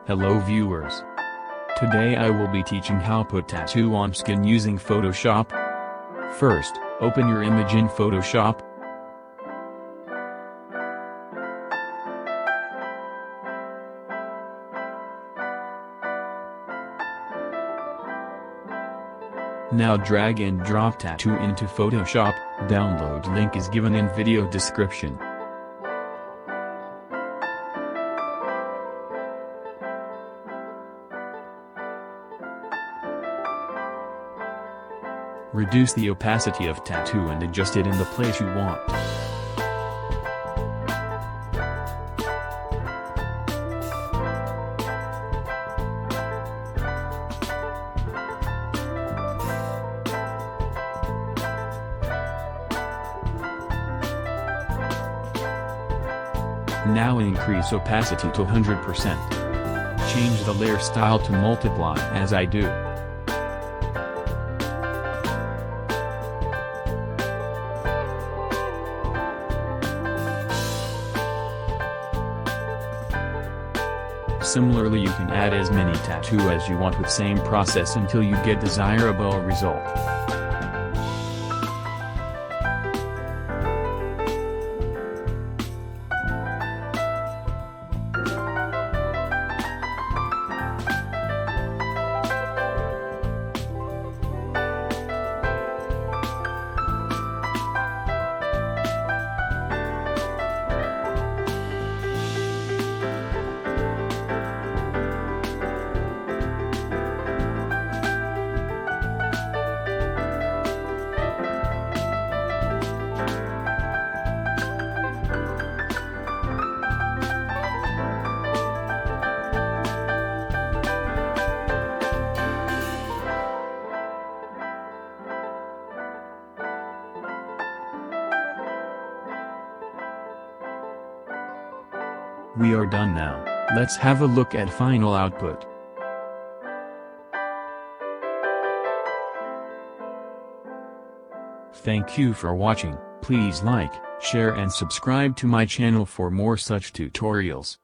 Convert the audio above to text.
Hello viewers. Today I will be teaching how put tattoo on skin using Photoshop. First, open your image in Photoshop. Now drag and drop tattoo into Photoshop. Download link is given in video description. Reduce the opacity of tattoo and adjust it in the place you want. Now increase opacity to 100%. Change the layer style to multiply as I do. Similarly, you can add as many tattoo as you want with same process until you get desirable result. We are done now. Let's have a look at final output. Thank you for watching. Please like, share and subscribe to my channel for more such tutorials.